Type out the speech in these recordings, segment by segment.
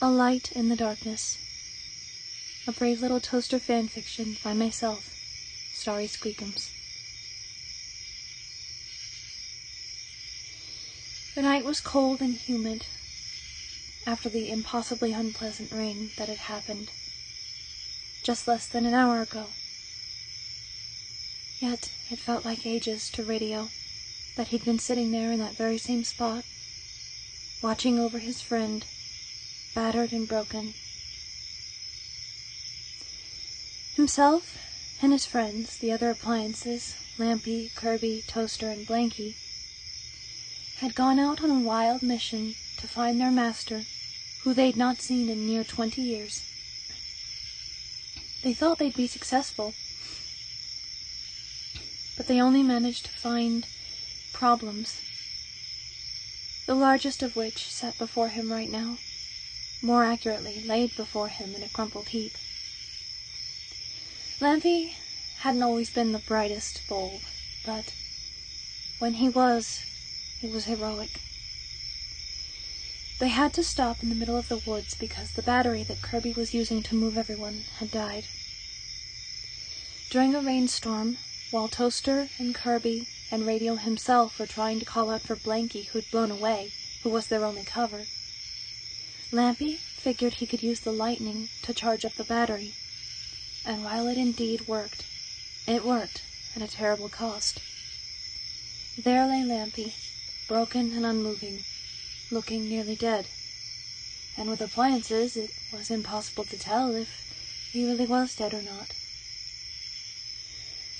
A Light in the Darkness. A brave little toaster fanfiction by myself, Starry Squeakums. The night was cold and humid, after the impossibly unpleasant rain that had happened just less than an hour ago. Yet it felt like ages to Radio that he'd been sitting there in that very same spot, watching over his friend, battered and broken. Himself and his friends, the other appliances, Lampy, Kirby, Toaster, and Blanky, had gone out on a wild mission to find their master, who they'd not seen in near 20 years. They thought they'd be successful, but they only managed to find problems, the largest of which sat before him right now, more accurately, laid before him in a crumpled heap. Lampy hadn't always been the brightest bulb, but when he was, it was heroic. They had to stop in the middle of the woods because the battery that Kirby was using to move everyone had died. During a rainstorm, while Toaster and Kirby and Radio himself were trying to call out for Blanky, who'd blown away, who was their only cover, Lampy figured he could use the lightning to charge up the battery. And while it indeed worked, it worked at a terrible cost. There lay Lampy, broken and unmoving, looking nearly dead. And with appliances, it was impossible to tell if he really was dead or not.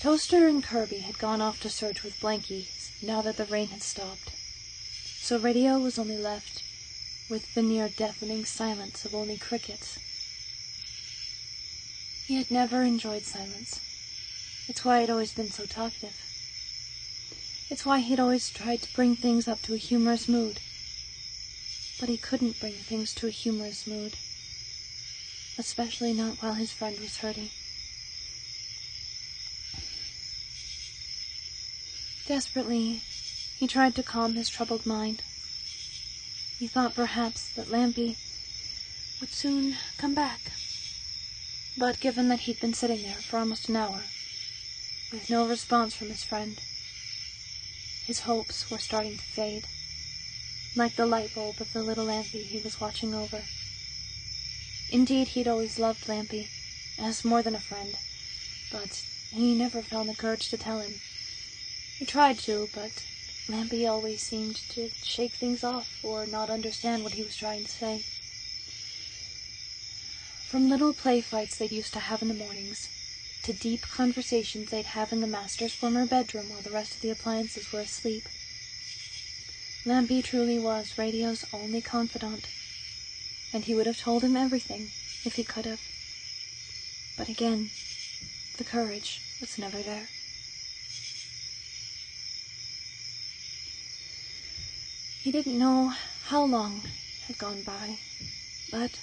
Toaster and Kirby had gone off to search with Blanky now that the rain had stopped, so Radio was only left with the near-deafening silence of only crickets. He had never enjoyed silence. It's why he'd always been so talkative. It's why he'd always tried to bring things up to a humorous mood. But he couldn't bring things to a humorous mood, especially not while his friend was hurting. Desperately, he tried to calm his troubled mind. He thought perhaps that Lampy would soon come back. But given that he'd been sitting there for almost an hour, with no response from his friend, his hopes were starting to fade, like the light bulb of the little Lampy he was watching over. Indeed, he'd always loved Lampy, as more than a friend, but he never found the courage to tell him. He tried to, but Lampy always seemed to shake things off or not understand what he was trying to say. From little play fights they'd used to have in the mornings, to deep conversations they'd have in the master's former bedroom while the rest of the appliances were asleep, Lampy truly was Radio's only confidant, and he would have told him everything if he could have. But again, the courage was never there. He didn't know how long had gone by, but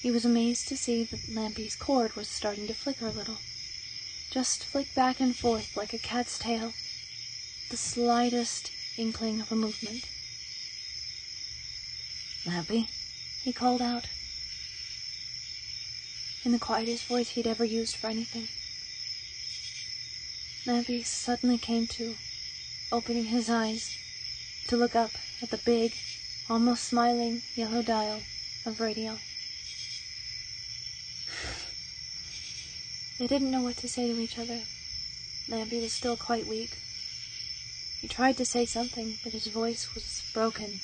he was amazed to see that Lampy's cord was starting to flicker a little. Just flick back and forth like a cat's tail, the slightest inkling of a movement. "Lampy," he called out, in the quietest voice he'd ever used for anything. Lampy suddenly came to, opening his eyes to look up at the big, almost smiling yellow dial of Radio. They didn't know what to say to each other. Lampy was still quite weak. He tried to say something, but his voice was broken,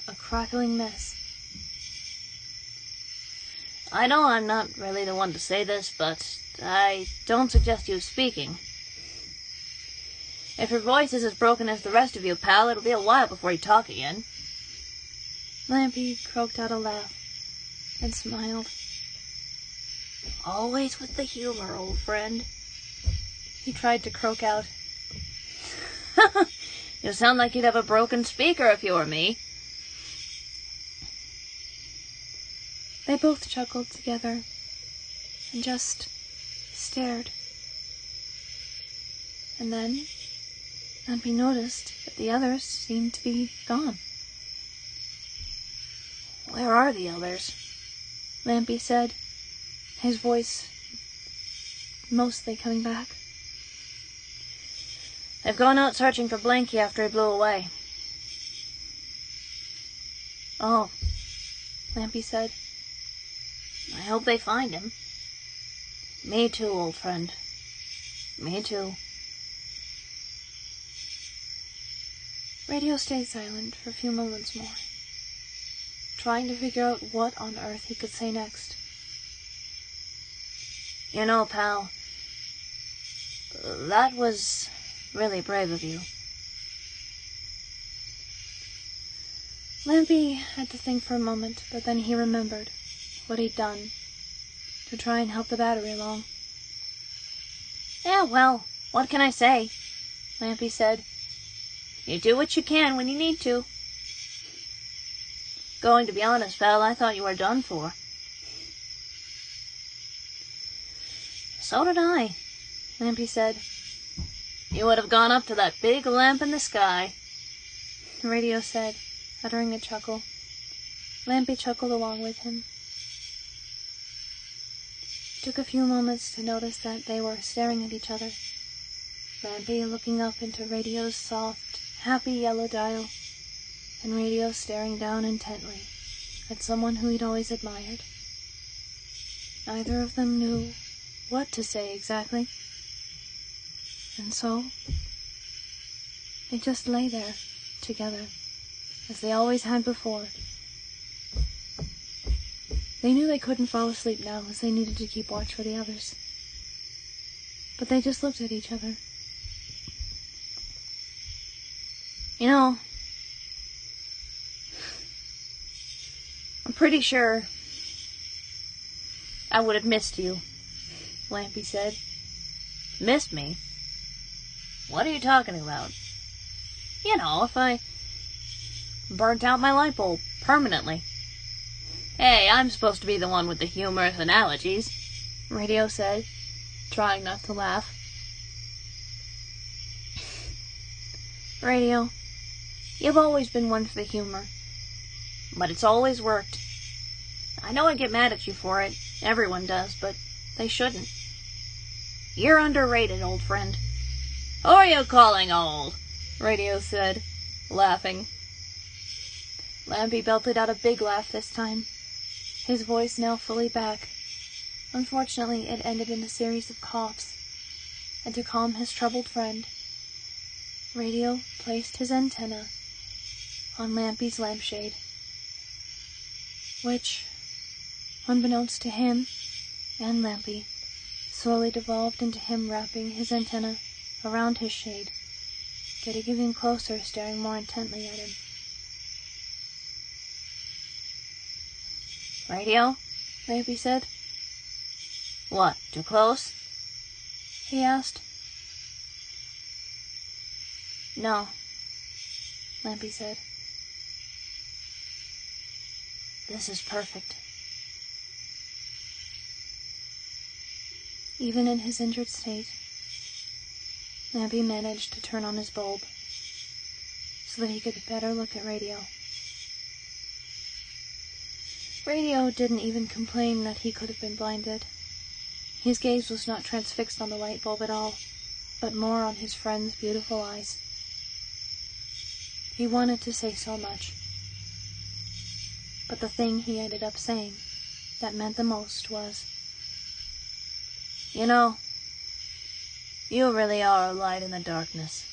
a crackling mess. "I know I'm not really the one to say this, but I don't suggest you speaking. If your voice is as broken as the rest of you, pal, it'll be a while before you talk again." Lampy croaked out a laugh and smiled. "Always with the humor, old friend." He tried to croak out. "You sound like you'd have a broken speaker if you were me." They both chuckled together and just stared. And then Lampy noticed that the others seemed to be gone. Where are the others? Lampy said, his voice mostly coming back. They've gone out searching for Blanky after he blew away. Oh, Lampy said. I hope they find him. Me too, old friend. Me too. Radio stayed silent for a few moments more, trying to figure out what on earth he could say next. You know, pal, that was really brave of you. Lampy had to think for a moment, but then he remembered what he'd done to try and help the battery along. Yeah, well, what can I say? Lampy said. You do what you can when you need to. Going to be honest, pal, I thought you were done for. So did I, Lampy said. You would have gone up to that big lamp in the sky. Radio said, uttering a chuckle. Lampy chuckled along with him. It took a few moments to notice that they were staring at each other. Lampy looking up into Radio's soft, happy yellow dial, and Radio staring down intently at someone who he'd always admired. Neither of them knew what to say exactly, and so they just lay there together, as they always had before. They knew they couldn't fall asleep now, as they needed to keep watch for the others. But they just looked at each other. You know, I'm pretty sure I would have missed you, Lampy said. Missed me? What are you talking about? You know, if I burnt out my light bulb permanently. Hey, I'm supposed to be the one with the humorous analogies, Radio said, trying not to laugh. Radio, you've always been one for the humor. But it's always worked. I know I get mad at you for it. Everyone does, but they shouldn't. You're underrated, old friend. Who are you calling old? Radio said, laughing. Lampy belted out a big laugh this time, his voice now fully back. Unfortunately, it ended in a series of coughs, and to calm his troubled friend, Radio placed his antenna on Lampy's lampshade, which, unbeknownst to him and Lampy, slowly devolved into him wrapping his antenna around his shade, getting even closer, staring more intently at him. Radio? Lampy said. What, too close? He asked. No, Lampy said. This is perfect. Even in his injured state, Lampy managed to turn on his bulb so that he could better look at Radio. Radio didn't even complain that he could have been blinded. His gaze was not transfixed on the light bulb at all, but more on his friend's beautiful eyes. He wanted to say so much, but the thing he ended up saying that meant the most was, You know, you really are a light in the darkness.